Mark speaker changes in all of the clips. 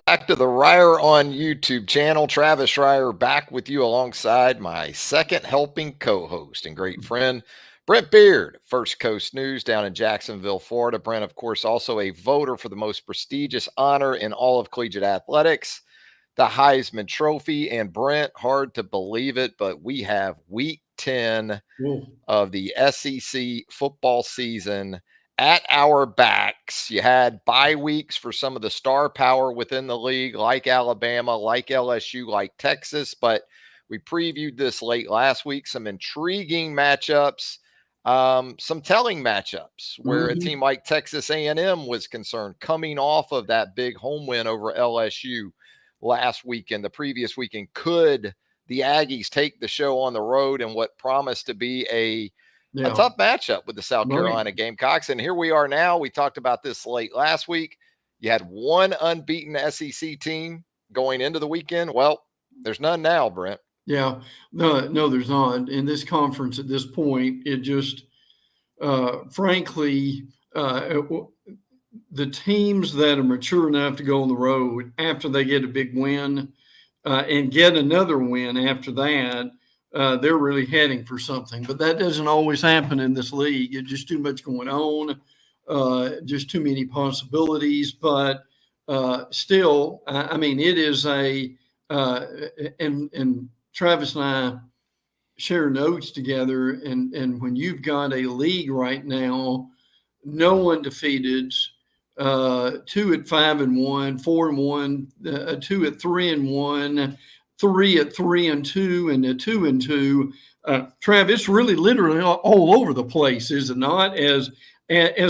Speaker 1: back to the Reier on YouTube channel. Travis Reier back with you alongside my second helping co-host and great friend, Brent Beaird, First Coast News down in Jacksonville, Florida. Brent, of course, also a voter for the most prestigious honor in all of collegiate athletics, the Heisman Trophy. And Brent, hard to believe it, but we have week 10 of the SEC football season at our backs. You had bye weeks for some of the star power within the league, like Alabama, like LSU, like Texas, but we previewed this late last week. Some intriguing matchups, some telling matchups where a team like Texas A&M was concerned, coming off of that big home win over LSU last weekend, the previous weekend. Could the Aggies take the show on the road in what promised to be a tough matchup with the South Carolina Gamecocks? And here we are now. We talked about this late last week. You had one unbeaten SEC team going into the weekend. Well, there's none now, Brent.
Speaker 2: Yeah, no, there's not. In this conference at this point, it just, frankly, the teams that are mature enough to go on the road after they get a big win and get another win after that, they're really heading for something. But that doesn't always happen in this league. It's just too much going on, just too many possibilities. But still, I mean, it is and Travis and I share notes together. And when you've got a league right now, no undefeated, 2 at 5-1, 4-1, 2 at 3-1, 3 at 3-2, and a 2-2. Travis, really literally all over the place, is it not? As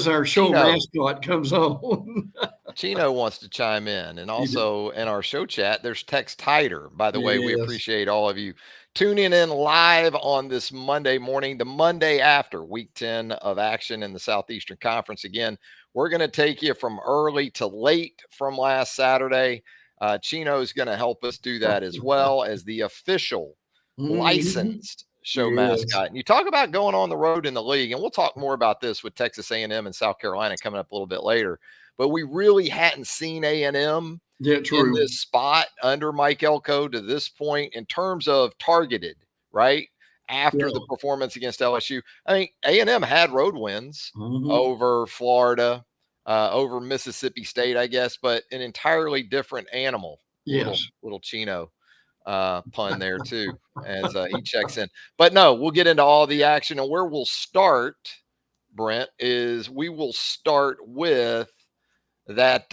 Speaker 2: our show mascot comes on.
Speaker 1: Chino wants to chime in. And also in our show chat, there's Tex Tider. By the way, we appreciate all of you tuning in live on this Monday morning, the Monday after week 10 of action in the Southeastern Conference. Again, we're going to take you from early to late from last Saturday. Chino is going to help us do that as well as the official licensed show mascot. And you talk about going on the road in the league, and we'll talk more about this with Texas A&M and South Carolina coming up a little bit later. But we really hadn't seen A&M in this spot under Mike Elko to this point in terms of targeted, right? After the performance against LSU. I mean, A&M had road wins over Florida, over Mississippi State, I guess, but an entirely different animal. Little Chino pun there too, as he checks in. But no, we'll get into all the action. And where we'll start, Brent, is we will start with that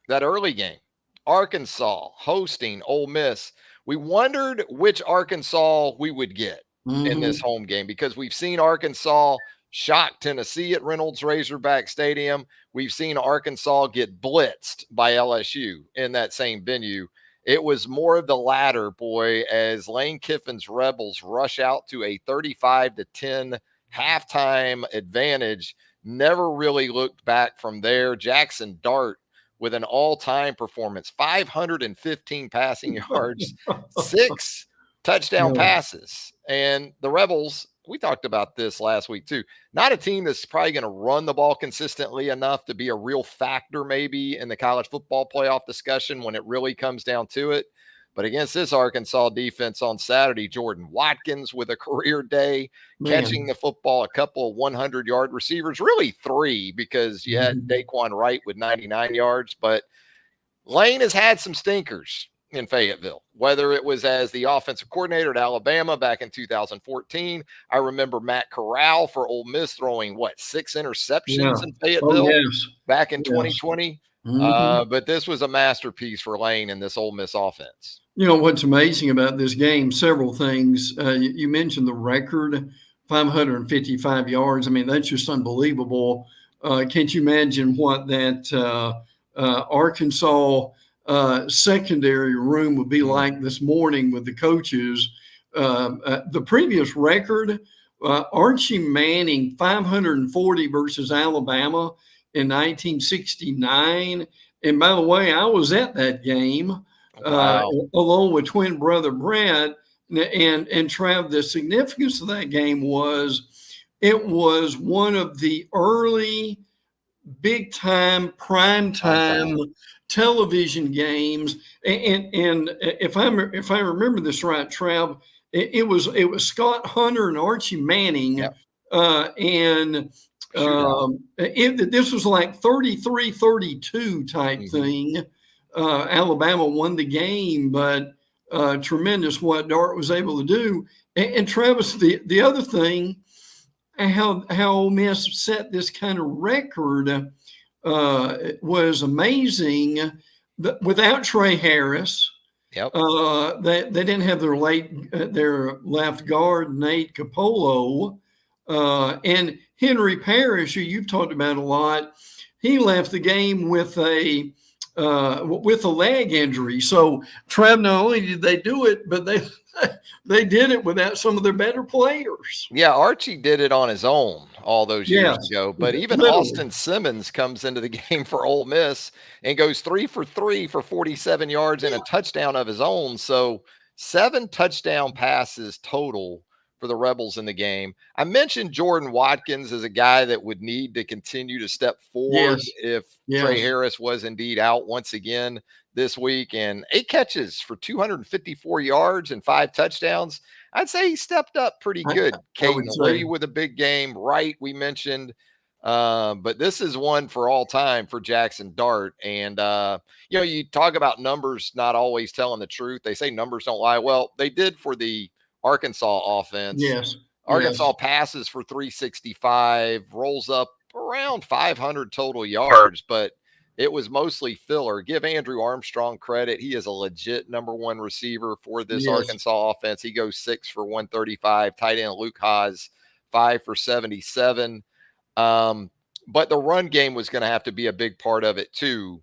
Speaker 1: early game. Arkansas hosting Ole Miss. We wondered which Arkansas we would get in this home game because we've seen Arkansas shock Tennessee at Reynolds Razorback Stadium. We've seen Arkansas get blitzed by LSU in that same venue. It was more of the latter, boy, as Lane Kiffin's Rebels rush out to a 35-10 halftime advantage. Never really looked back from there. Jackson Dart with an all-time performance, 515 passing yards, 6 touchdown passes. And the Rebels, we talked about this last week too, not a team that's probably going to run the ball consistently enough to be a real factor maybe in the college football playoff discussion when it really comes down to it. But against this Arkansas defense on Saturday, Jordan Watkins with a career day, catching the football, a couple of 100-yard receivers, really 3 because you had Daquan Wright with 99 yards. But Lane has had some stinkers in Fayetteville, whether it was as the offensive coordinator at Alabama back in 2014. I remember Matt Corral for Ole Miss throwing, 6 interceptions in Fayetteville back in 2020. But this was a masterpiece for Lane and this Ole Miss offense.
Speaker 2: You know, what's amazing about this game, several things. You mentioned the record, 555 yards. I mean, that's just unbelievable. Can't you imagine what that Arkansas secondary room would be like this morning with the coaches? The previous record, Archie Manning, 540 versus Alabama in 1969. And by the way, I was at that game. Along with twin brother Brent, and Trav, the significance of that game was it was one of the early big time, prime time television games. And if I remember this right, Trav, it was Scott Hunter and Archie Manning,
Speaker 1: Yep.
Speaker 2: and this was like 33-32 type thing. Alabama won the game, but tremendous what Dart was able to do. And Travis, the other thing, how Ole Miss set this kind of record was amazing. Without Trey Harris,
Speaker 1: Yep.
Speaker 2: they didn't have their left guard Nate Capolo, and Henry Parrish, who you've talked about a lot. He left the game with a leg injury. So Trav, not only did they do it, but they did it without some of their better players.
Speaker 1: Yeah, Archie did it on his own all those years ago. But even
Speaker 2: literally.
Speaker 1: Austin Simmons comes into the game for Ole Miss and goes 3 for 3 for 47 yards and a touchdown of his own. So 7 touchdown passes total for the Rebels in the game. I mentioned Jordan Watkins as a guy that would need to continue to step forward if Trey Harris was indeed out once again this week. And 8 catches for 254 yards and 5 touchdowns. I'd say he stepped up pretty good. Caden Lee with a big game, right? We mentioned, but this is one for all time for Jackson Dart. And, you talk about numbers not always telling the truth. They say numbers don't lie. Well, they did for the Arkansas offense. Arkansas passes for 365, rolls up around 500 total yards, but it was mostly filler. Give Andrew Armstrong credit. He is a legit number 1 receiver for this Arkansas offense. He goes 6 for 135. Tight end Luke Haas, 5 for 77. But the run game was going to have to be a big part of it too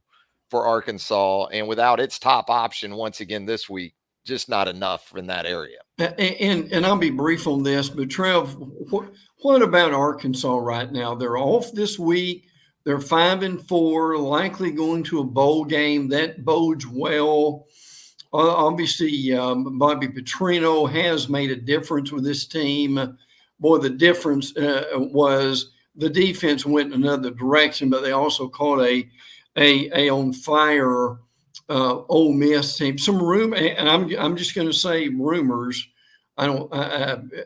Speaker 1: for Arkansas. And without its top option once again this week, just not enough in that area.
Speaker 2: And I'll be brief on this, but Trev, what about Arkansas right now? They're off this week. They're 5-4, likely going to a bowl game. That bodes well. Obviously, Bobby Petrino has made a difference with this team. Boy, the difference was the defense went in another direction, but they also caught a on fire Ole Miss team. Some and I'm just going to say rumors. I don't,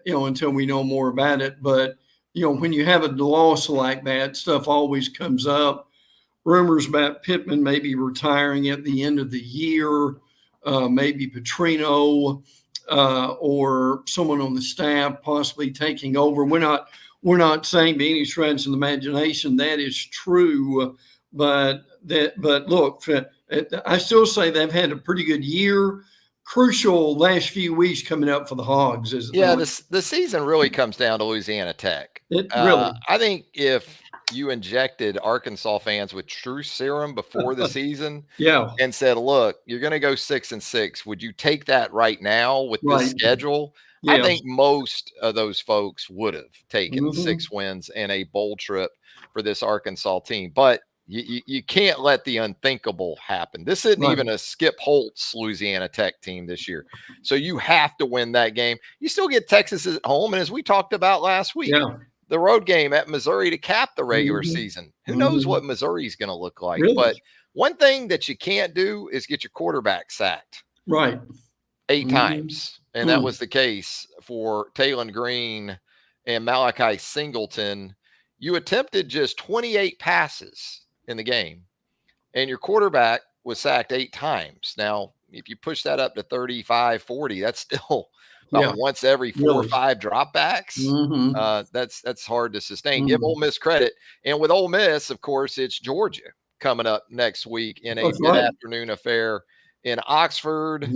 Speaker 2: until we know more about it. But when you have a loss like that, stuff always comes up. Rumors about Pittman maybe retiring at the end of the year, maybe Petrino or someone on the staff possibly taking over. We're not saying by any stretch of the imagination that is true, but look, I still say they've had a pretty good year. Crucial last few weeks coming up for the Hogs.
Speaker 1: The season really comes down to Louisiana Tech.
Speaker 2: Really,
Speaker 1: I think if you injected Arkansas fans with true serum before the season, and said, "Look, you're going to go 6-6. Would you take that right now with this schedule?" I think most of those folks would have taken 6 wins and a bowl trip for this Arkansas team, but you can't let the unthinkable happen. This isn't even a Skip Holtz Louisiana Tech team this year. So you have to win that game. You still get Texas at home. And as we talked about last week, the road game at Missouri to cap the regular season. Who knows what Missouri's going to look like?
Speaker 2: Really?
Speaker 1: But one thing that you can't do is get your quarterback sacked. 8 times. And that was the case for Taylon Green and Malachi Singleton. You attempted just 28 passes in the game, and your quarterback was sacked 8 times. Now, if you push that up to 35, 40, that's still about once every 4 or 5 dropbacks. That's hard to sustain. Give Ole Miss credit. And with Ole Miss, of course, it's Georgia coming up next week in a mid-afternoon affair in Oxford.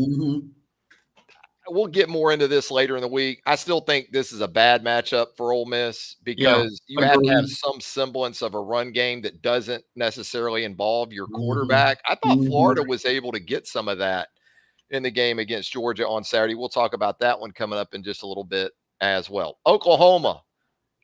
Speaker 1: We'll get more into this later in the week. I still think this is a bad matchup for Ole Miss because you have to have some semblance of a run game that doesn't necessarily involve your quarterback. I thought Florida was able to get some of that in the game against Georgia on Saturday. We'll talk about that one coming up in just a little bit as well. Oklahoma,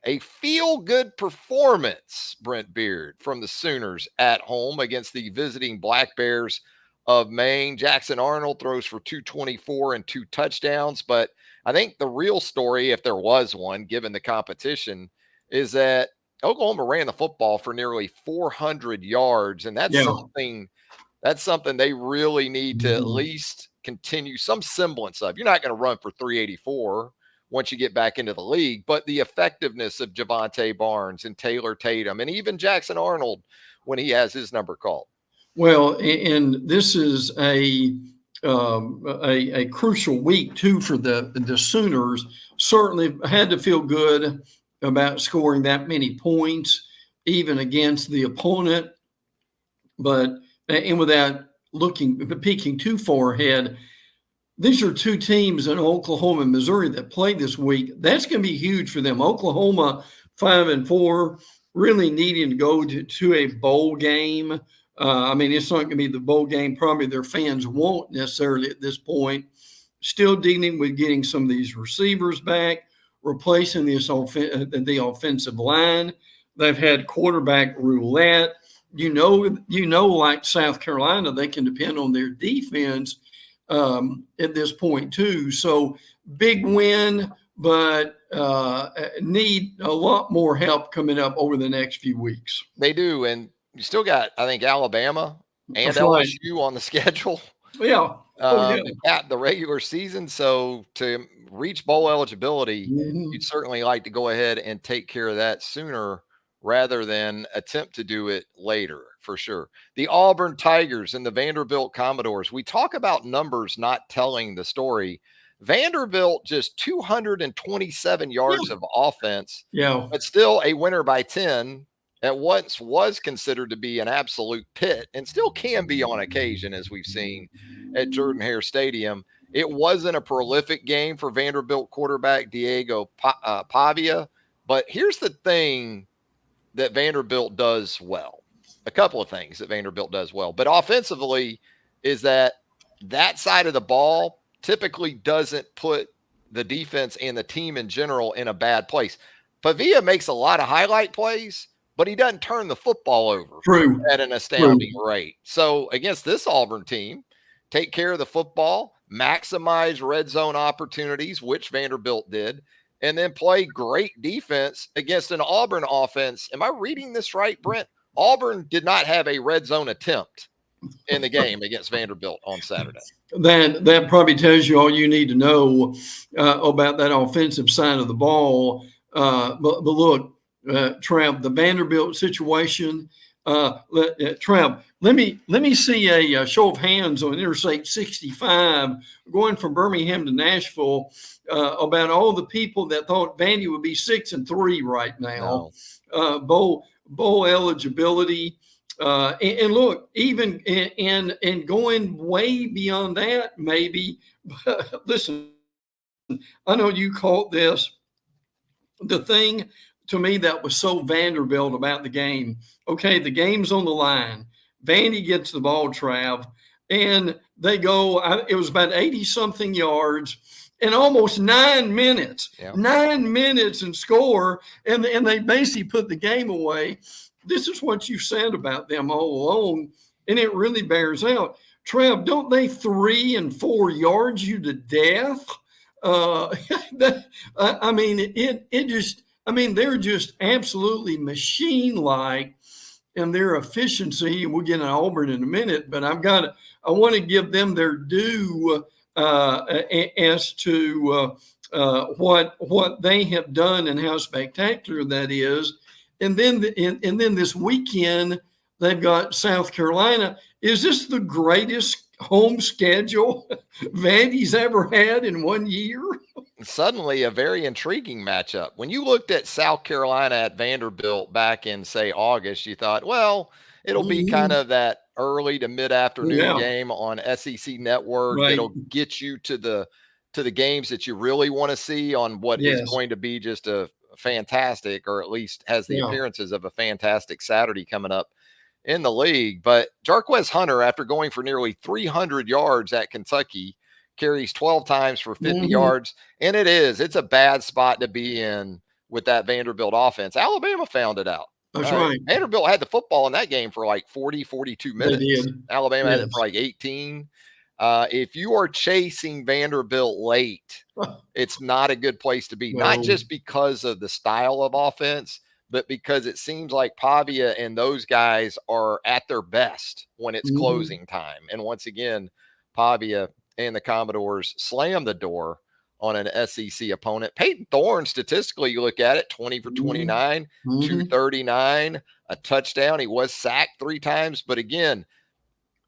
Speaker 1: a feel-good performance, Brent Beaird, from the Sooners at home against the visiting Black Bears of Maine. Jackson Arnold throws for 224 and 2 touchdowns. But I think the real story, if there was one, given the competition, is that Oklahoma ran the football for nearly 400 yards. And that's something That's something they really need to at
Speaker 2: Mhm.
Speaker 1: least continue some semblance of. You're not going to run for 384 once you get back into the league, but the effectiveness of Javonte Barnes and Taylor Tatum and even Jackson Arnold when he has his number called.
Speaker 2: Well, and this is a crucial week too for the Sooners. Certainly had to feel good about scoring that many points, even against the opponent. But and without peeking too far ahead, these are two teams in Oklahoma and Missouri that play this week. That's going to be huge for them. Oklahoma 5-4, really needing to go to a bowl game. I mean, it's not going to be the bowl game probably their fans won't necessarily at this point. Still dealing with getting some of these receivers back, replacing the offensive line. They've had quarterback roulette. Like South Carolina, they can depend on their defense at this point too. So big win, but need a lot more help coming up over the next few weeks.
Speaker 1: They do, and you still got, I think, Alabama and
Speaker 2: That's right.
Speaker 1: LSU on the schedule.
Speaker 2: Yeah.
Speaker 1: To cap the regular season. So to reach bowl eligibility, you'd certainly like to go ahead and take care of that sooner rather than attempt to do it later, for sure. The Auburn Tigers and the Vanderbilt Commodores. We talk about numbers not telling the story. Vanderbilt just 227 yards of offense, but still a winner by 10 at once was considered to be an absolute pit and still can be on occasion, as we've seen at Jordan-Hare Stadium. It wasn't a prolific game for Vanderbilt quarterback Diego Pavia, but here's the thing that Vanderbilt does well. A couple of things that Vanderbilt does well, but offensively is that side of the ball typically doesn't put the defense and the team in general in a bad place. Pavia makes a lot of highlight plays, but he doesn't turn the football over at an astounding rate. So against this Auburn team, take care of the football, maximize red zone opportunities, which Vanderbilt did, and then play great defense against an Auburn offense. Am I reading this right, Brent? Auburn did not have a red zone attempt in the game against Vanderbilt on Saturday.
Speaker 2: That probably tells you all you need to know about that offensive side of the ball. But look, Trav, the Vanderbilt situation. Trav, let me see a show of hands on Interstate 65 going from Birmingham to Nashville about all the people that thought Vandy would be 6-3 right now. No. Bowl eligibility. And look, even and going way beyond that, maybe. But listen, I know you called this the thing to me that was so Vanderbilt about the game. Okay, the game's on the line. Vandy gets the ball, Trav, and they go. It was about 80-something yards in almost 9 minutes. 9 minutes and score, and they basically put the game away. This is what you said about them all along, and it really bears out. Trev, don't they 3 and 4 yards you to death? I mean, it just, I mean, they're just absolutely machine-like in their efficiency. We'll get to Auburn in a minute, but I want to give them their due as to what they have done and how spectacular that is. And then this weekend, they've got South Carolina. Is this the greatest home schedule Vandy's ever had in 1 year?
Speaker 1: Suddenly a very intriguing matchup. When you looked at South Carolina at Vanderbilt back in, say, August, you thought, well, it'll be kind of that early to mid-afternoon game on SEC Network. Right. It'll get you to the games that you really want to see on what is going to be just a fantastic, or at least has the appearances of a fantastic Saturday coming up in the league. But Jarquez Hunter, after going for nearly 300 yards at Kentucky, carries 12 times for 50 yards. And it's a bad spot to be in with that Vanderbilt offense. Alabama found it out.
Speaker 2: That's right.
Speaker 1: Vanderbilt had the football in that game for like 40, 42 minutes. Alabama had it for like 18. If you are chasing Vanderbilt late, it's not a good place to be. No. Not just because of the style of offense, but because it seems like Pavia and those guys are at their best when it's closing time. And once again, Pavia and the Commodores slam the door on an SEC opponent. Peyton Thorne, statistically, you look at it, 20 for 29, 239, a touchdown. He was sacked 3 times. But again,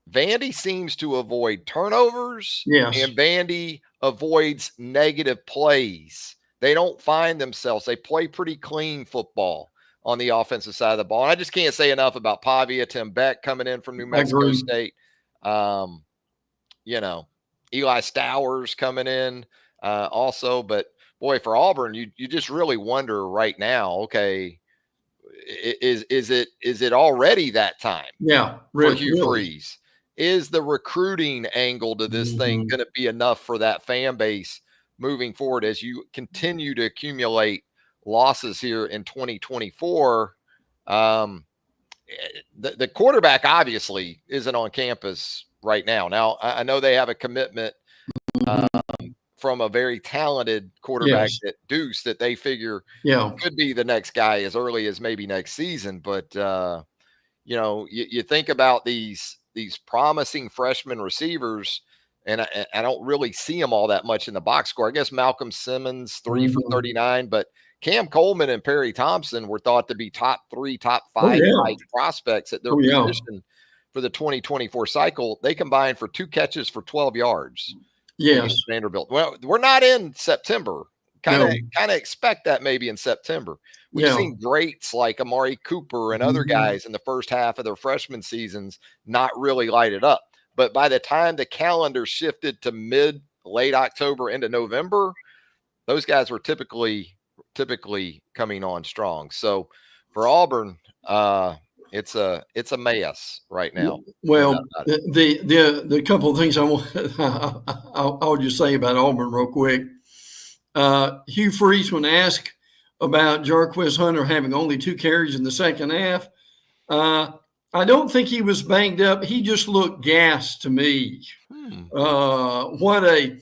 Speaker 1: Vandy seems to avoid turnovers, and Vandy avoids negative plays. They don't find themselves. They play pretty clean football on the offensive side of the ball. And I just can't say enough about Pavia. Tim Beck coming in from New Mexico State. You know, Eli Stowers coming in also. But, boy, for Auburn, you just really wonder right now, okay, is it already that time for Hugh Freeze? Is the recruiting angle to this thing going to be enough for that fan base moving forward as you continue to accumulate losses here in 2024? The quarterback obviously isn't on campus right now. Now, I know they have a commitment from a very talented quarterback at Deuce that they figure could be the next guy as early as maybe next season. But, you know, you think about these promising freshman receivers, and I don't really see them all that much in the box score. I guess Malcolm Simmons, 3 for 39, but Cam Coleman and Perry Thompson were thought to be top 3, top 5 prospects at their position for the 2024 cycle. They combined for 2 catches for 12 yards. Yes, Vanderbilt. Well, we're not in September. Kind of expect that maybe in September. We've seen greats like Amari Cooper and other guys in the first half of their freshman seasons not really light it up. But by the time the calendar shifted to late October into November, those guys were typically coming on strong. So for Auburn, it's a mess right now.
Speaker 2: Well, the couple of things I'll just say about Auburn real quick. Hugh Freeze, when asked about Jarquez Hunter having only 2 carries in the second half, I don't think he was banged up. He just looked gassed to me. What a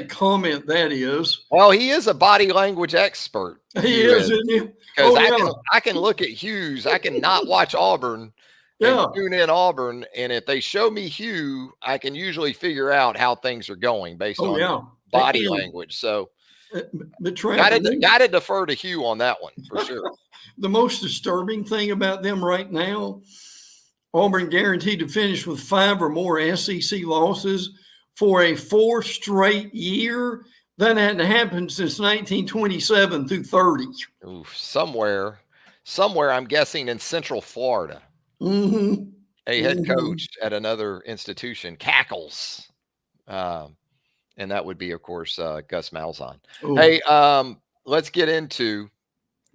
Speaker 2: comment that is.
Speaker 1: Well, he is a body language expert.
Speaker 2: He is, isn't he?
Speaker 1: Because I can look at Hughes. I can not watch Auburn and tune in Auburn. And if they show me Hugh, I can usually figure out how things are going based on body language. So got to defer to Hugh on that one for sure.
Speaker 2: The most disturbing thing about them right now, Auburn guaranteed to finish with 5 or more SEC losses for a 4th straight year. That hadn't happened since 1927 through 30.
Speaker 1: Oof, somewhere, I'm guessing in Central Florida. A head coach at another institution cackles. And that would be, of course, Gus Malzahn. Hey, let's get into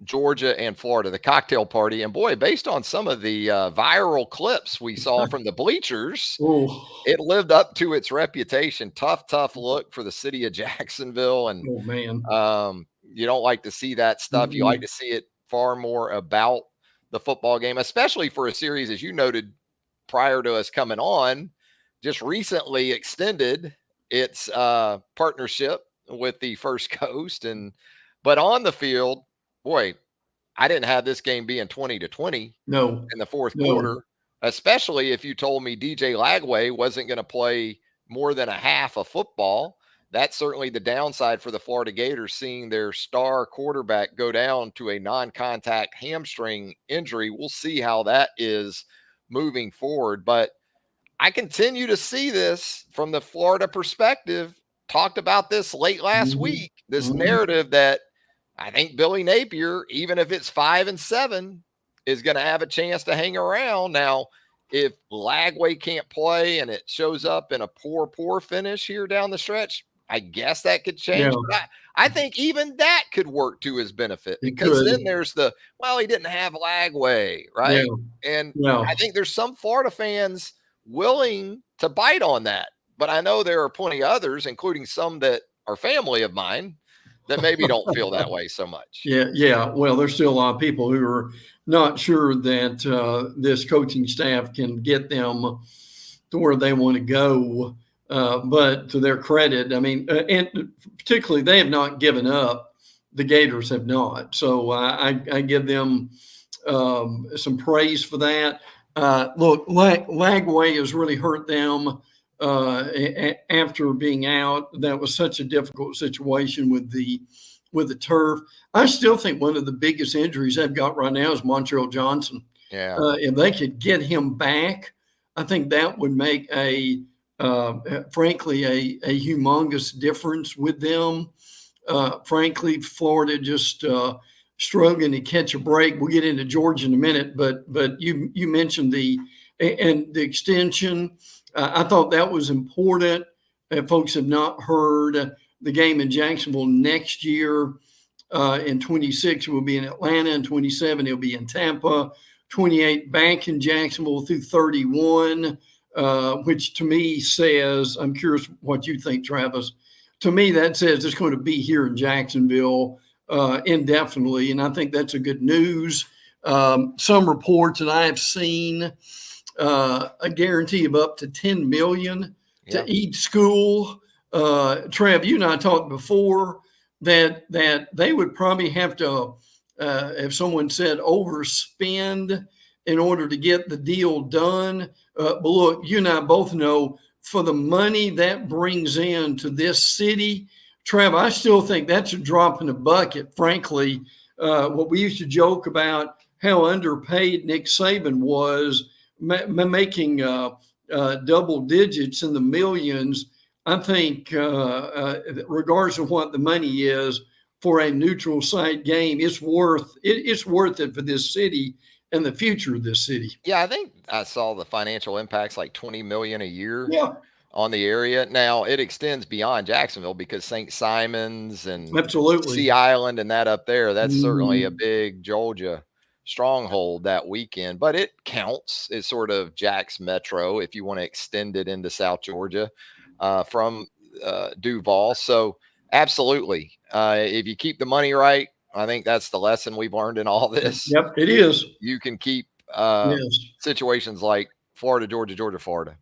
Speaker 1: Georgia and Florida, the cocktail party. And boy, based on some of the viral clips we saw from the bleachers, it lived up to its reputation. Tough look for the city of Jacksonville. And you don't like to see that stuff. You like to see it far more about the football game, especially for a series, as you noted prior to us coming on, just recently extended its partnership with the First Coast. But on the field, boy, I didn't have this game being 20-20 in the fourth quarter, especially if you told me DJ Lagway wasn't going to play more than a half of football. That's certainly the downside for the Florida Gators, seeing their star quarterback go down to a non-contact hamstring injury. We'll see how that is moving forward. But I continue to see this from the Florida perspective. Talked about this late last week, this narrative that I think Billy Napier, even if it's 5-7, is going to have a chance to hang around. Now, if Lagway can't play and it shows up in a poor finish here down the stretch, I guess that could change. But I think even that could work to his benefit, because then there's he didn't have Lagway, right? And I think there's some Florida fans willing to bite on that. But I know there are plenty of others, including some that are family of mine, that maybe don't feel that way so much.
Speaker 2: Well, there's still a lot of people who are not sure that this coaching staff can get them to where they want to go. But to their credit, I mean, and particularly they have not given up the Gators have not. So I give them some praise for that. Look, Lagway has really hurt them after being out. That was such a difficult situation with the turf. I still think one of the biggest injuries they've got right now is Montreal Johnson.
Speaker 1: Yeah.
Speaker 2: If they could get him back, I think that would make frankly, a humongous difference with them. Frankly, Florida just struggling to catch a break. We'll get into Georgia in a minute, but you mentioned the extension. I thought that was important. Folks have not heard the game in Jacksonville next year. In 26, it will be in Atlanta. In 27, it'll be in Tampa. 28, back in Jacksonville through 31, which to me says, I'm curious what you think, Travis. To me, that says it's going to be here in Jacksonville indefinitely, and I think that's a good news. Some reports that I have seen a guarantee of up to $10 million to each school. Trev, you and I talked before that they would probably have to, if someone said, overspend in order to get the deal done. But look, you and I both know for the money that brings in to this city, Trev, I still think that's a drop in the bucket, frankly. What we used to joke about how underpaid Nick Saban was, making double digits in the millions. I think regardless of what the money is for a neutral site game, it's worth it for this city and the future of this city.
Speaker 1: Yeah, I think I saw the financial impacts like $20 million a year.
Speaker 2: Yeah.
Speaker 1: On the area. Now it extends beyond Jacksonville because St. Simon's and
Speaker 2: absolutely
Speaker 1: Sea Island and that up there, that's certainly a big Georgia stronghold that weekend, but it counts as sort of Jack's Metro if you want to extend it into South Georgia from Duval. So absolutely. If you keep the money right, I think that's the lesson we've learned in all this.
Speaker 2: Yep, it is.
Speaker 1: You can keep situations like Florida, Georgia, Georgia, Florida.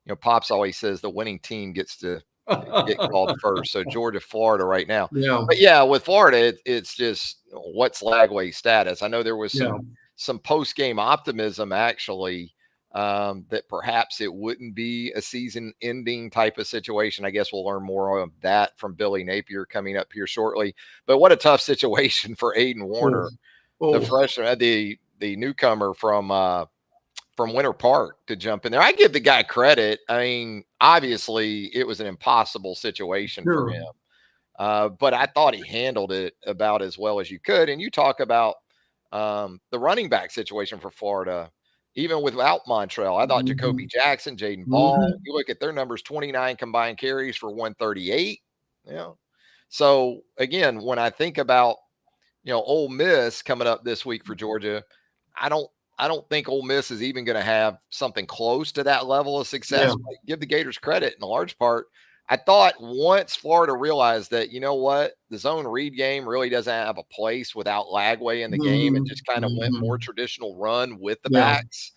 Speaker 1: You know, Pops always says the winning team gets to get called first. So Georgia, Florida right now.
Speaker 2: Yeah.
Speaker 1: But yeah, with Florida, it's just what's Lagway's status. I know there was some post-game optimism actually that perhaps it wouldn't be a season-ending type of situation. I guess we'll learn more of that from Billy Napier coming up here shortly. But what a tough situation for Aiden Warner, the freshman, the newcomer from Winter Park to jump in there. I give the guy credit. I mean, obviously it was an impossible situation for him. But I thought he handled it about as well as you could. And you talk about the running back situation for Florida, even without Montreal. I thought Jacoby Jackson, Jaden Ball, you look at their numbers, 29 combined carries for 138. So again, when I think about, Ole Miss coming up this week for Georgia, I don't think Ole Miss is even going to have something close to that level of success. But give the Gators credit in a large part. I thought once Florida realized that, you know what, the zone read game really doesn't have a place without Lagway in the game and just kind of went more traditional run with the backs.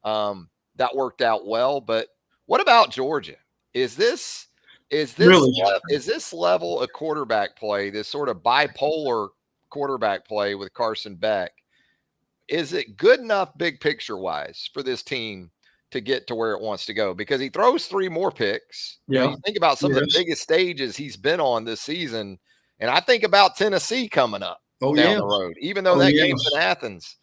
Speaker 1: That worked out well. But what about Georgia? Is this level of quarterback play, this sort of bipolar quarterback play with Carson Beck? Is it good enough big picture wise for this team to get to where it wants to go? Because he throws 3 more picks. You think about some of the biggest stages he's been on this season. And I think about Tennessee coming up down the road, even though that game's in Athens.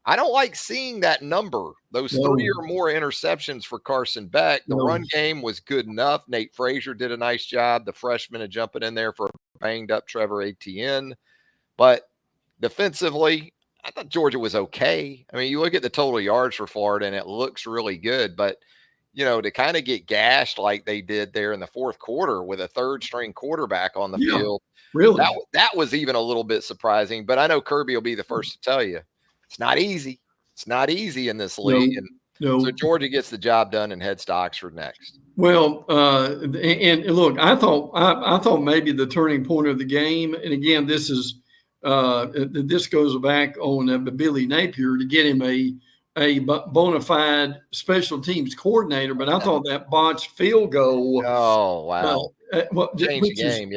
Speaker 1: I don't like seeing that number, those 3 or more interceptions for Carson Beck. The run game was good enough. Nate Frazier did a nice job. The freshman of jumping in there for a banged up Trevor Etienne. But defensively, I thought Georgia was okay. I mean, you look at the total yards for Florida and it looks really good, but to kind of get gashed like they did there in the fourth quarter with a third string quarterback on the field,
Speaker 2: really,
Speaker 1: that was even a little bit surprising. But I know Kirby will be the first to tell you it's not easy. It's not easy in this league. So Georgia gets the job done and heads to Oxford next.
Speaker 2: Well, and look, I thought maybe the turning point of the game, and again, this goes back on Billy Napier to get him a bona fide special teams coordinator. But I thought that botched field goal.
Speaker 1: Oh, wow. Changed the game,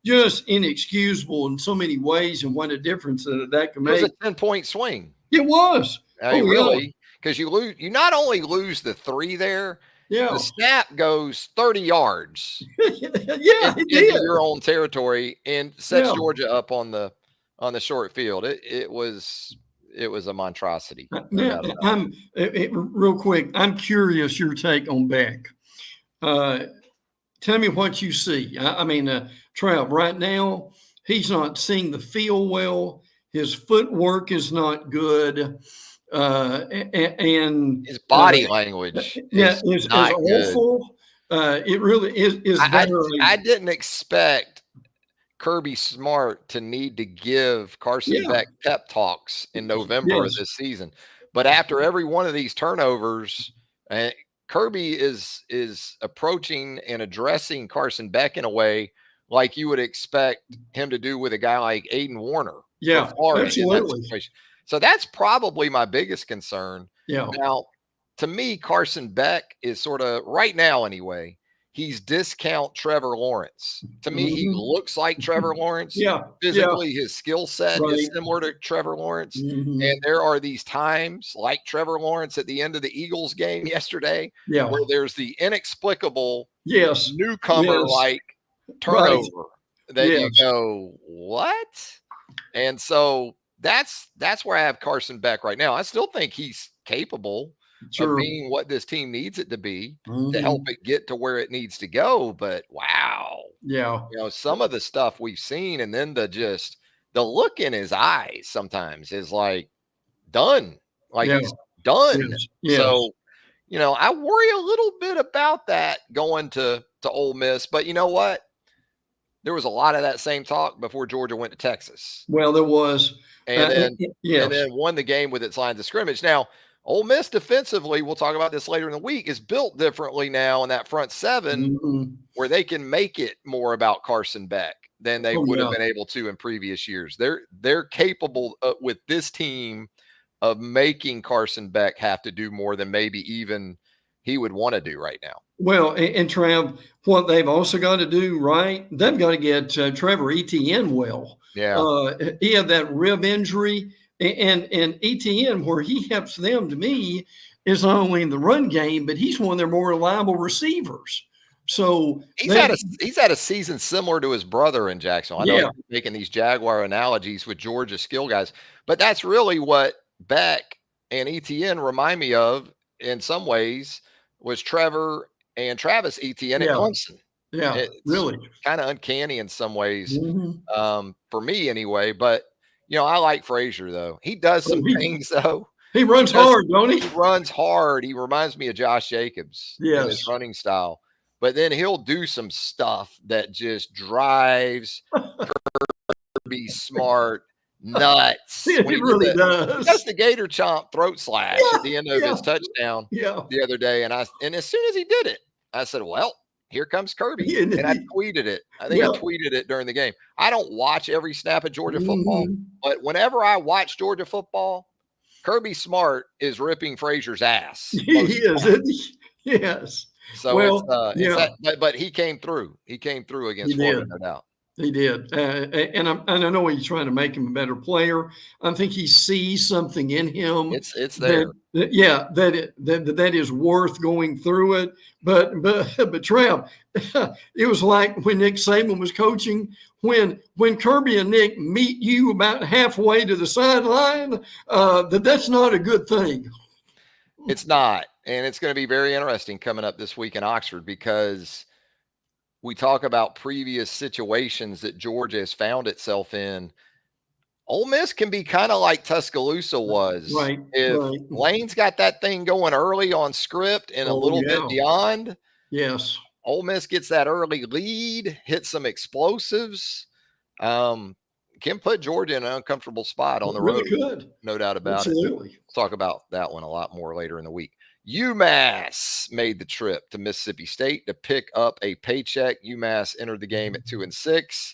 Speaker 2: just inexcusable in so many ways, and what a difference that can
Speaker 1: It was
Speaker 2: make.
Speaker 1: a 10-point swing.
Speaker 2: It was.
Speaker 1: I mean, really, because you not only lose the 3 there, the snap goes 30 yards into your own territory and sets Georgia up on the short field. It was a monstrosity.
Speaker 2: Now, real quick, I'm curious your take on Beck. Tell me what you see. I mean, Trav, right now, he's not seeing the field well. His footwork is not good. And
Speaker 1: his body language is not
Speaker 2: awful. It really is better.
Speaker 1: I didn't expect Kirby Smart to need to give Carson Beck pep talks in November of this season. But after every one of these turnovers, Kirby is approaching and addressing Carson Beck in a way like you would expect him to do with a guy like Aiden Warner.
Speaker 2: Yeah, absolutely.
Speaker 1: So that's probably my biggest concern.
Speaker 2: Yeah.
Speaker 1: Now, to me, Carson Beck is sort of, right now anyway, he's discount Trevor Lawrence. To me, he looks like Trevor Lawrence. Physically, his skill set is similar to Trevor Lawrence. And there are these times like Trevor Lawrence at the end of the Eagles game yesterday where there's the inexplicable newcomer like turnover that you go, what? And so that's where I have Carson Beck right now. I still think he's capable of being what this team needs it to be to help it get to where it needs to go. But wow. Some of the stuff we've seen, and then the look in his eyes sometimes is like done. Like he's done. So, I worry a little bit about that going to Ole Miss. But you know what? There was a lot of that same talk before Georgia went to Texas.
Speaker 2: Well, there was.
Speaker 1: And then won the game with its lines of scrimmage. Now, Ole Miss defensively, we'll talk about this later in the week, is built differently now in that front seven where they can make it more about Carson Beck than they would have been able to in previous years. They're capable with this team of making Carson Beck have to do more than maybe even he would want to do right now.
Speaker 2: Well, and Trav, what they've also got to do, right, they've got to get Trevor Etienne well.
Speaker 1: Yeah.
Speaker 2: He had that rib injury, and Etienne, where he helps them, to me, is not only in the run game, but he's one of their more reliable receivers. So
Speaker 1: he's had a season similar to his brother in Jacksonville. I know I'm making these Jaguar analogies with Georgia skill guys, but that's really what Beck and Etienne remind me of in some ways was Trevor and Travis Etienne at Clemson.
Speaker 2: Yeah, it's really
Speaker 1: kind of uncanny in some ways, for me anyway. But I like Frazier though. He does some things though.
Speaker 2: He runs hard, don't he?
Speaker 1: He runs hard. He reminds me of Josh Jacobs in his running style. But then he'll do some stuff that just drives Kirby Smart nuts.
Speaker 2: It really does.
Speaker 1: That's the Gator chomp throat slash at the end of his touchdown the other day. And as soon as he did it, I said, well, here comes Kirby. And I tweeted it. I think I tweeted it during the game. I don't watch every snap of Georgia football, but whenever I watch Georgia football, Kirby Smart is ripping Frazier's ass.
Speaker 2: He is. Yes.
Speaker 1: So but he came through. He came through against Florida, no doubt.
Speaker 2: He did, and I know he's trying to make him a better player. I think he sees something in him.
Speaker 1: It's there.
Speaker 2: That is worth going through it. But Trev, it was like when Nick Saban was coaching. When Kirby and Nick meet you about halfway to the sideline, that's not a good thing.
Speaker 1: It's not, and it's going to be very interesting coming up this week in Oxford because we talk about previous situations that Georgia has found itself in. Ole Miss can be kind of like Tuscaloosa was.
Speaker 2: Right.
Speaker 1: If Lane's got that thing going early on script and a little bit beyond.
Speaker 2: Yes.
Speaker 1: Ole Miss gets that early lead, hits some explosives. Can put Georgia in an uncomfortable spot on the road.
Speaker 2: Good.
Speaker 1: No doubt about
Speaker 2: it.
Speaker 1: We'll talk about that one a lot more later in the week. UMass made the trip to Mississippi State to pick up a paycheck. UMass entered the game at 2-6.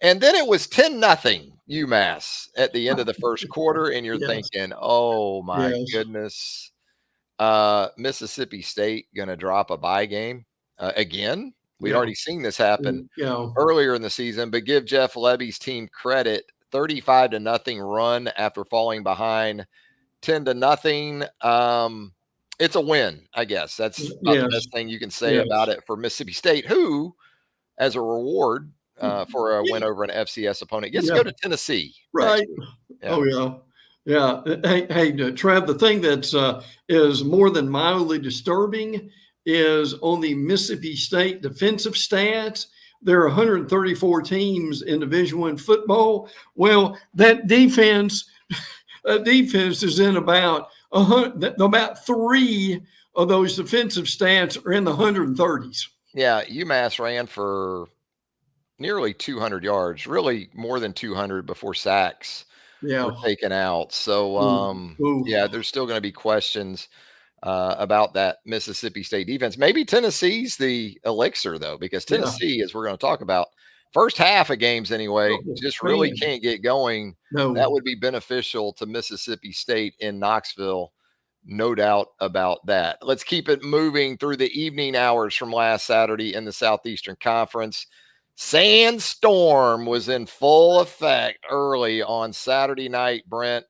Speaker 1: And then it was 10-0 UMass at the end of the first quarter. And you're thinking, oh my goodness. Mississippi State going to drop a bye game again. We'd already seen this happen earlier in the season, but give Jeff Lebby's team credit. 35-0 run after falling behind 10-0. It's a win, I guess. That's about the best thing you can say about it for Mississippi State, who, as a reward for a win over an FCS opponent, gets to go to Tennessee.
Speaker 2: Right. Oh, yeah. Yeah. Hey, Trev, the thing that is more than mildly disturbing is on the Mississippi State defensive stats. There are 134 teams in Division I football. Well, that defense is in about 3 of those defensive stats are in the 130s.
Speaker 1: Yeah, UMass ran for nearly 200 yards, really more than 200 before sacks were taken out. So, there's still going to be questions about that Mississippi State defense. Maybe Tennessee's the elixir, though, because Tennessee, as we're going to talk about, first half of games anyway, just really can't get going. That would be beneficial to Mississippi State in Knoxville. No doubt about that. Let's keep it moving through the evening hours from last Saturday in the Southeastern Conference. Sandstorm was in full effect early on Saturday night, Brent,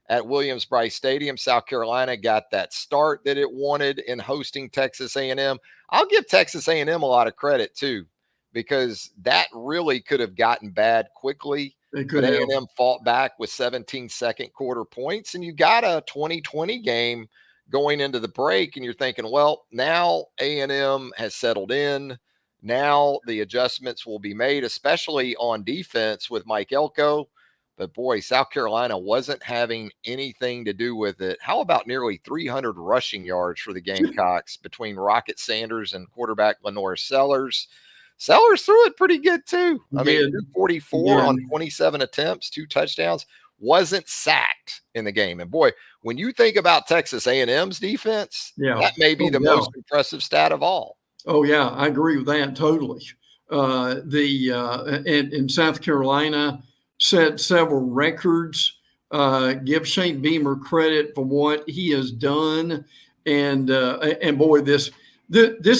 Speaker 1: at Williams-Brice Stadium. South Carolina got that start that it wanted in hosting Texas A&M. I'll give Texas A&M a lot of credit, too, because that really could have gotten bad quickly. But A&M fought back with 17 second quarter points, and you got a 20-20 game going into the break, and you're thinking, well, now A&M has settled in. Now the adjustments will be made, especially on defense with Mike Elko. But, boy, South Carolina wasn't having anything to do with it. How about nearly 300 rushing yards for the Gamecocks between Rocket Sanders and quarterback Lenore Sellers? Sellers threw it pretty good, too. I mean, 44 on 27 attempts, 2 touchdowns, wasn't sacked in the game. And, boy, when you think about Texas A&M's defense, that may be the most impressive stat of all.
Speaker 2: Oh, yeah, I agree with that totally. In South Carolina, set several records. Give Shane Beamer credit for what he has done. And boy, this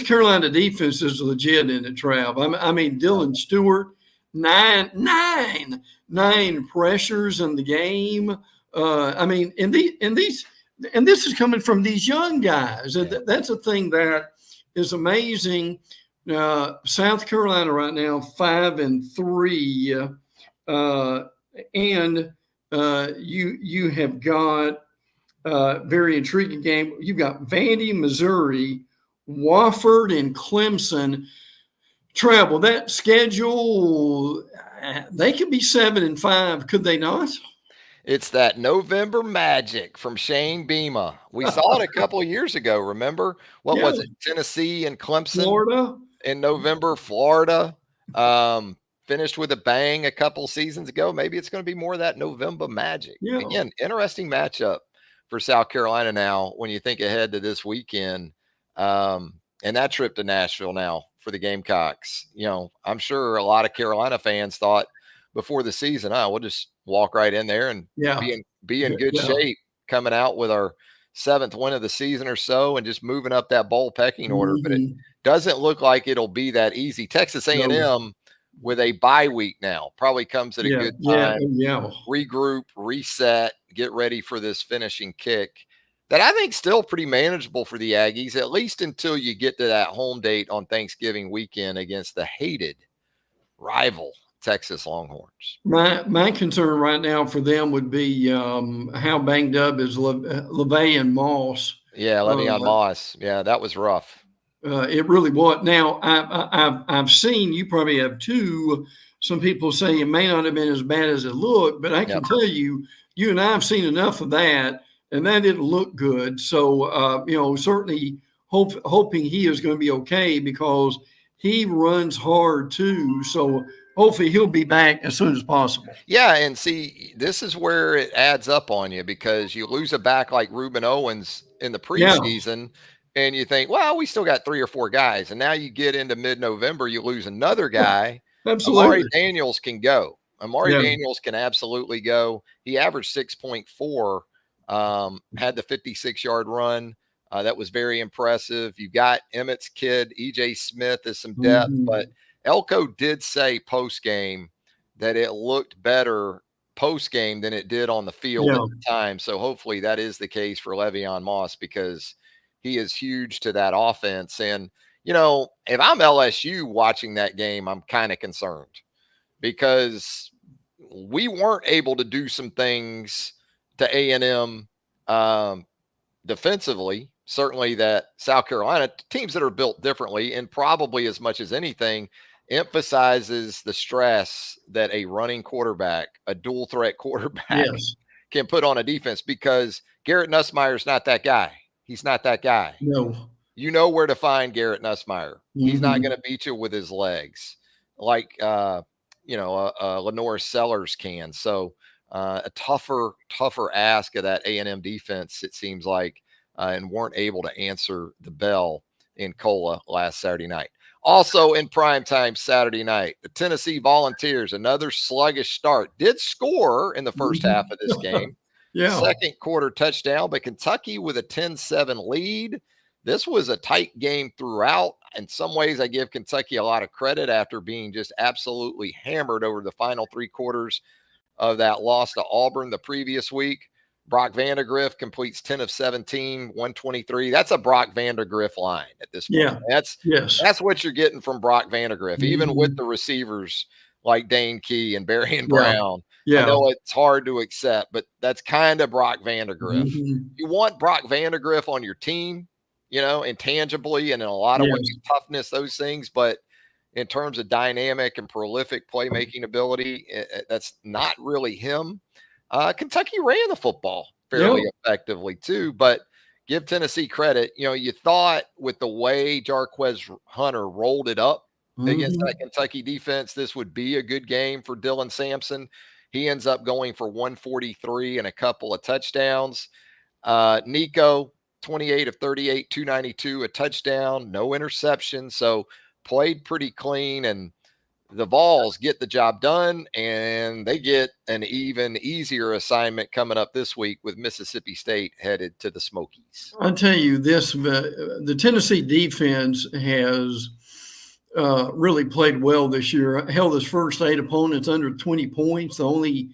Speaker 2: Carolina defense is legit in it, Trav. I mean, Dylan Stewart, nine pressures in the game. I mean, and this is coming from these young guys. And that's a thing that is amazing. South Carolina right now, 5-3. You have got a very intriguing game. You've got Vandy, Missouri, Wofford, and Clemson. Travel that schedule. They could be 7-5, could they not?
Speaker 1: It's that November magic from Shane Beamer. We saw it a couple of years ago. Remember what was it? Tennessee and Clemson,
Speaker 2: Florida
Speaker 1: in November. Florida finished with a bang a couple seasons ago. Maybe it's going to be more of that November magic. Again, interesting matchup for South Carolina now when you think ahead to this weekend and that trip to Nashville now for the Gamecocks. You know, I'm sure a lot of Carolina fans thought before the season, we'll just walk right in there and be in good shape coming out with our 7th win of the season or so and just moving up that bowl pecking order. But it doesn't look like it'll be that easy. Texas A&M with a bye week now probably comes at a good time. Regroup, reset, get ready for this finishing kick that I think still pretty manageable for the Aggies, at least until you get to that home date on Thanksgiving weekend against the hated rival Texas Longhorns.
Speaker 2: My concern right now for them would be how banged up is LeVay and Moss.
Speaker 1: Yeah, Le'Veon Moss. Yeah, that was rough.
Speaker 2: It really was. Now, I've seen, you probably have too, some people say it may not have been as bad as it looked, but I can tell you, you and I have seen enough of that, and that didn't look good. So, certainly hoping he is going to be okay because he runs hard too. So hopefully he'll be back as soon as possible.
Speaker 1: Yeah, and see, this is where it adds up on you because you lose a back like Reuben Owens in the preseason, and you think, well, we still got 3 or 4 guys. And now you get into mid-November, you lose another guy.
Speaker 2: Absolutely.
Speaker 1: Amari Daniels can go. Daniels can absolutely go. He averaged 6.4, had the 56-yard run That was very impressive. You've got Emmett's kid, EJ Smith, is some depth,
Speaker 2: Mm-hmm.
Speaker 1: but Elko did say post game that it looked better post game than it did on the field at the time. So hopefully that is the case for Le'Veon Moss, because he is huge to that offense. And, you know, if I'm LSU watching that game, I'm kind of concerned, because we weren't able to do some things to A&M defensively. Certainly that South Carolina, teams that are built differently, and probably as much as anything, emphasizes the stress that a running quarterback, a dual threat quarterback, can put on a defense, because Garrett Nussmeier's not that guy. He's not that guy.
Speaker 2: No.
Speaker 1: You know where to find Garrett Nussmeier.
Speaker 2: Mm-hmm.
Speaker 1: He's not going to beat you with his legs like, Lenore Sellers can. So a tougher ask of that A&M defense, it seems like, and weren't able to answer the bell in Cola last Saturday night. Also in primetime Saturday night, the Tennessee Volunteers, another sluggish start, did score in the first half of this game. Second quarter touchdown, but Kentucky with a 10-7 lead. This was a tight game throughout. In some ways, I give Kentucky a lot of credit after being just absolutely hammered over the final three quarters of that loss to Auburn the previous week. Brock Vandagriff completes 10 of 17, 123. That's a Brock Vandagriff line at this point. That's what you're getting from Brock Vandagriff, even with the receivers like Dane Key and Barry and Brown. I know it's hard to accept, but that's kind of Brock Vandagriff. You want Brock Vandagriff on your team, you know, intangibly and in a lot of ways, toughness, those things. But in terms of dynamic and prolific playmaking ability, that's not really him. Kentucky ran the football fairly effectively too, but give Tennessee credit. You know, you thought with the way Jarquez Hunter rolled it up against that Kentucky defense, this would be a good game for Dylan Sampson. He ends up going for 143 and a couple of touchdowns. Nico, 28 of 38, 292, a touchdown, no interception. So played pretty clean, and the Vols get the job done, and they get an even easier assignment coming up this week with Mississippi State headed to the Smokies.
Speaker 2: I'll tell you this, the Tennessee defense has really played well this year. Held his first 8 opponents under 20 points, the only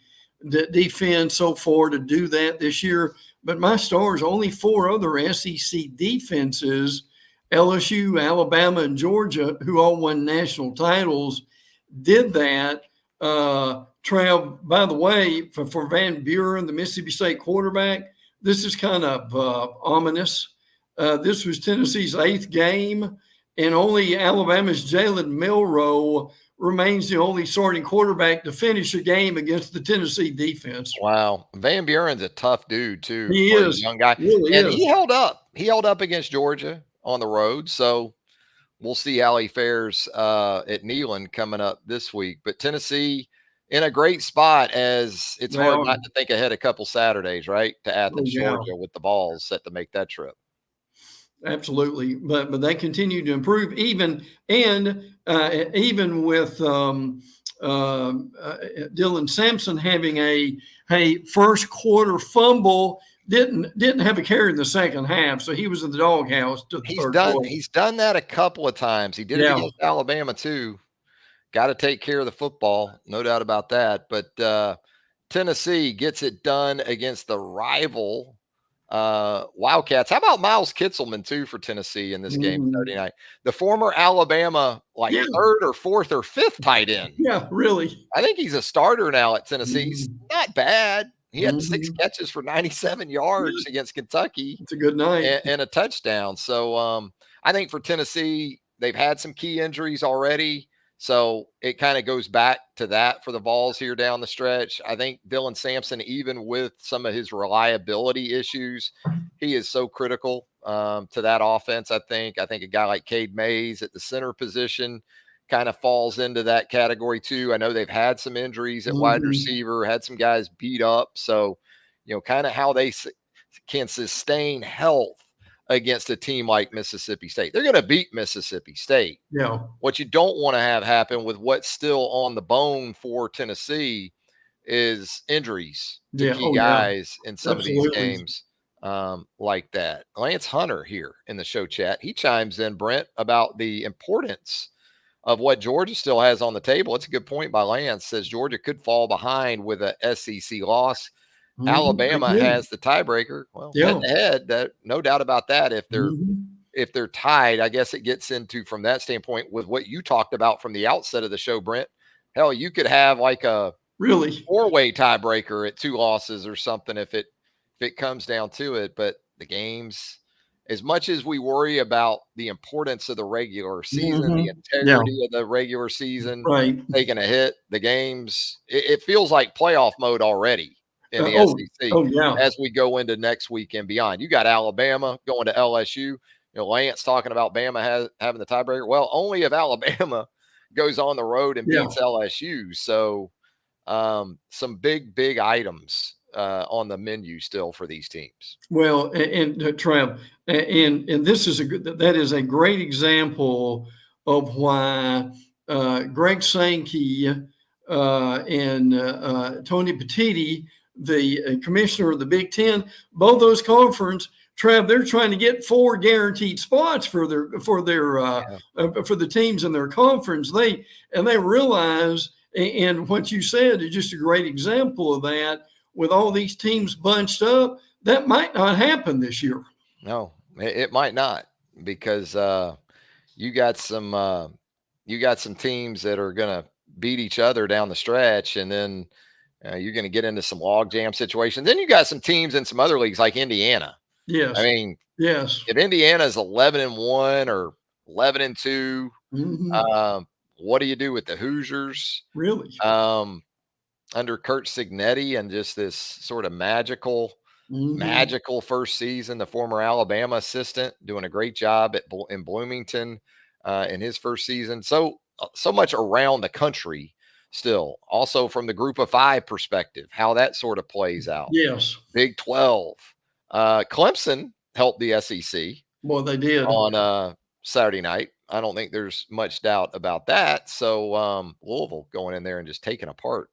Speaker 2: defense so far to do that this year. But my stars, only 4 other SEC defenses, LSU, Alabama, and Georgia, who all won national titles, did that. Trav, by the way, for Van Buren, the Mississippi State quarterback, this is kind of ominous. This was Tennessee's 8th game, and only Alabama's Jalen Milroe remains the only starting quarterback to finish a game against the Tennessee defense.
Speaker 1: Wow. Van Buren's a tough dude, too.
Speaker 2: He is.
Speaker 1: A young guy.
Speaker 2: Really
Speaker 1: and
Speaker 2: is.
Speaker 1: He held up. He held up against Georgia on the road. So we'll see how he fares at Neyland coming up this week. But Tennessee in a great spot, as it's hard not to think ahead a couple Saturdays, right, to Athens, Georgia, with the Vols set to make that trip.
Speaker 2: Absolutely, but they continue to improve, even with Dylan Sampson having a first quarter fumble. Didn't have a carry in the second half, so he was in the doghouse.
Speaker 1: He's done that a couple of times. He did it against Alabama too. Got to take care of the football, no doubt about that. But Tennessee gets it done against the rival Wildcats. How about Miles Kitselman too for Tennessee in this game Saturday night? The former Alabama third or fourth or fifth tight end.
Speaker 2: Yeah, really.
Speaker 1: I think he's a starter now at Tennessee. He's not bad. He had 6 catches for 97 yards against Kentucky.
Speaker 2: It's a good night.
Speaker 1: And a touchdown. So I think for Tennessee, they've had some key injuries already. So it kind of goes back to that for the Vols here down the stretch. I think Dylan Sampson, even with some of his reliability issues, he is so critical to that offense. I think a guy like Cade Mays at the center position kind of falls into that category too. I know they've had some injuries at wide receiver, had some guys beat up. So, you know, kind of how they can sustain health against a team like Mississippi State. They're going to beat Mississippi State.
Speaker 2: Yeah.
Speaker 1: What you don't want to have happen with what's still on the bone for Tennessee is injuries to key guys in some of these games. like that. Lance Hunter here in the show chat, he chimes in, Brent, about the importance of what Georgia still has on the table. It's a good point by Lance. Says Georgia could fall behind with a SEC loss. Alabama has the tiebreaker. Well, head to head, that no doubt about that. If they're tied, I guess it gets into, from that standpoint, with what you talked about from the outset of the show, Brent. Hell, you could have like a
Speaker 2: really
Speaker 1: 4-way tiebreaker at 2 losses or something if it comes down to it. But the games, as much as we worry about the importance of the regular season, the integrity of the regular season taking a hit, the games, it feels like playoff mode already in the SEC as we go into next week and beyond. You got Alabama going to LSU. Lance talking about Bama having the tiebreaker. Well, only if Alabama goes on the road and beats LSU. So some big items on the menu still for these teams.
Speaker 2: Well, and Trav, and this is that is a great example of why Greg Sankey and Tony Petitti, the commissioner of the Big Ten, both those conferences, Trav, they're trying to get 4 guaranteed spots for the teams in their conference. They realize, and what you said is just a great example of that. With all these teams bunched up, that might not happen this year.
Speaker 1: No, it might not, because you got some teams that are going to beat each other down the stretch, and then you're going to get into some logjam situations. Then you got some teams in some other leagues like Indiana.
Speaker 2: Yes.
Speaker 1: I mean,
Speaker 2: yes.
Speaker 1: If Indiana is 11-1 or 11-2, what do you do with the Hoosiers?
Speaker 2: Really?
Speaker 1: Under Kurt Signetti and just this sort of magical first season, the former Alabama assistant doing a great job in Bloomington in his first season. So much around the country still. Also from the Group of 5 perspective, how that sort of plays out.
Speaker 2: Yes.
Speaker 1: Big 12. Clemson helped the SEC.
Speaker 2: Well, they did
Speaker 1: on Saturday night. I don't think there's much doubt about that. So Louisville going in there and just taking apart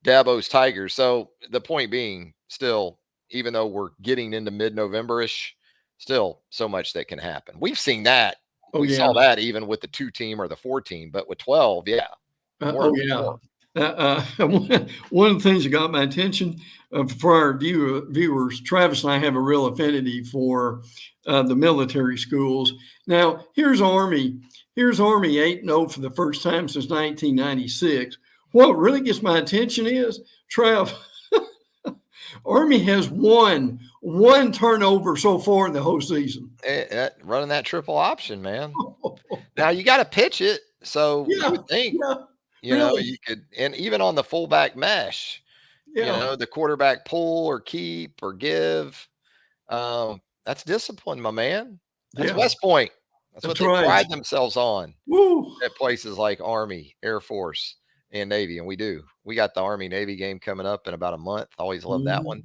Speaker 1: Dabo's Tigers. So the point being, still, even though we're getting into mid-November-ish, still so much that can happen. We've seen that. We saw that even with the 2-team or the 4-team, but with 12,
Speaker 2: one of the things that got my attention for our viewers, Travis and I have a real affinity for the military schools. Now, here's Army. Here's Army 8-0 for the first time since 1996. What really gets my attention is, Trav, Army has one turnover so far in the whole season.
Speaker 1: Running that triple option, man. Now, you got to pitch it. So you would think, you know, you could, and even on the fullback mesh, you know, the quarterback pull or keep or give, that's discipline, my man. That's West Point. That's what they pride themselves on at places like Army, Air Force, and Navy. And we got the Army Navy game coming up in about a month. Always love that one.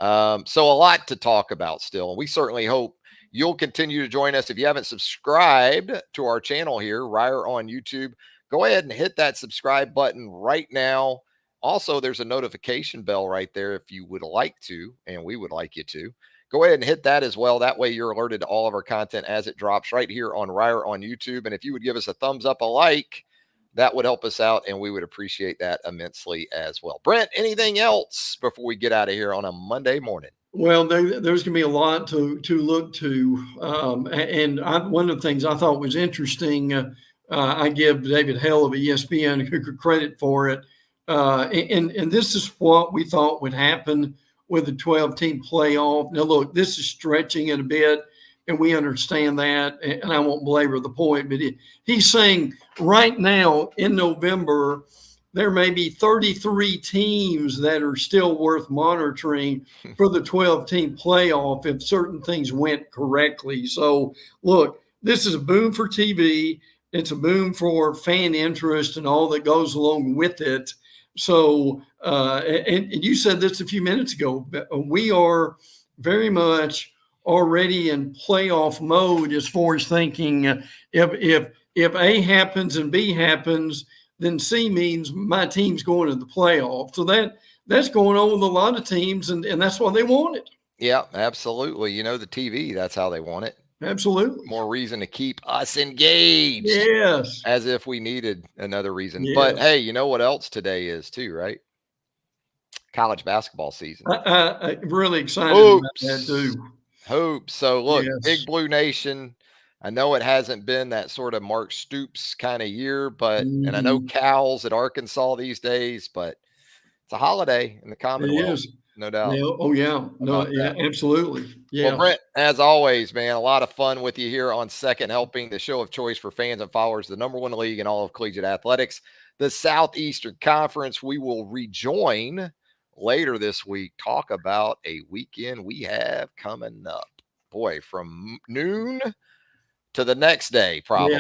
Speaker 1: So a lot to talk about still. And we certainly hope you'll continue to join us. If you haven't subscribed to our channel here, Reier on YouTube, go ahead and hit that subscribe button right now. Also, there's a notification bell right there if you would like to, and we would like you to. Go ahead and hit that as well. That way you're alerted to all of our content as it drops right here on Reier on YouTube. And if you would give us a thumbs up, a like, that would help us out, and we would appreciate that immensely as well. Brent, anything else before we get out of here on a Monday morning?
Speaker 2: Well, there's going to be a lot to look to. One of the things I thought was interesting, I give David Hell of ESPN credit for it. And this is what we thought would happen with the 12-team playoff. Now, look, this is stretching it a bit, and we understand that, and I won't belabor the point, but he's saying right now in November, there may be 33 teams that are still worth monitoring for the 12-team playoff if certain things went correctly. So, look, this is a boom for TV. It's a boom for fan interest and all that goes along with it. So, and you said this a few minutes ago, we are very much already in playoff mode as far as thinking if A happens and B happens, then C means my team's going to the playoff. So that's going on with a lot of teams, and that's what they wanted.
Speaker 1: Yeah, absolutely. You know, the TV, that's how they want it.
Speaker 2: Absolutely.
Speaker 1: More reason to keep us engaged,
Speaker 2: Yes.
Speaker 1: as if we needed another reason. But
Speaker 2: Yes.
Speaker 1: hey, you know what else today is too, right? College basketball season.
Speaker 2: I'm really excited about that
Speaker 1: Hoops.
Speaker 2: too.
Speaker 1: Hoops. So look,
Speaker 2: Yes.
Speaker 1: Big Blue Nation. I know it hasn't been that sort of Mark Stoops kind of year, and I know
Speaker 2: Mhm.
Speaker 1: Cal's at Arkansas these days, but it's a holiday in the
Speaker 2: It
Speaker 1: Commonwealth,
Speaker 2: is.
Speaker 1: no doubt
Speaker 2: Yeah. Oh, yeah. No,
Speaker 1: about
Speaker 2: yeah,
Speaker 1: that.
Speaker 2: absolutely.
Speaker 1: Well,
Speaker 2: Yeah.
Speaker 1: Brent, as always, man, a lot of fun with you here on Second Helping, the show of choice for fans and followers, the number one league in all of collegiate athletics, the Southeastern Conference. We will rejoin later this week, talk about a weekend we have coming up. Boy, from noon to the next day,
Speaker 2: Yes.
Speaker 1: probably.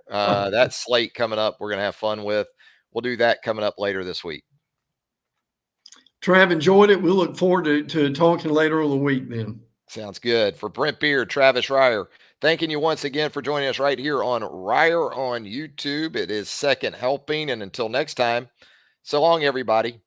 Speaker 1: That slate coming up, we're going to have fun with. We'll do that coming up later this week.
Speaker 2: Trav, enjoyed it. We'll look forward to talking later in the week then.
Speaker 1: Sounds good. For Brent Beaird, Travis Reier, thanking you once again for joining us right here on Reier on YouTube. It is Second Helping. And until next time, so long, everybody.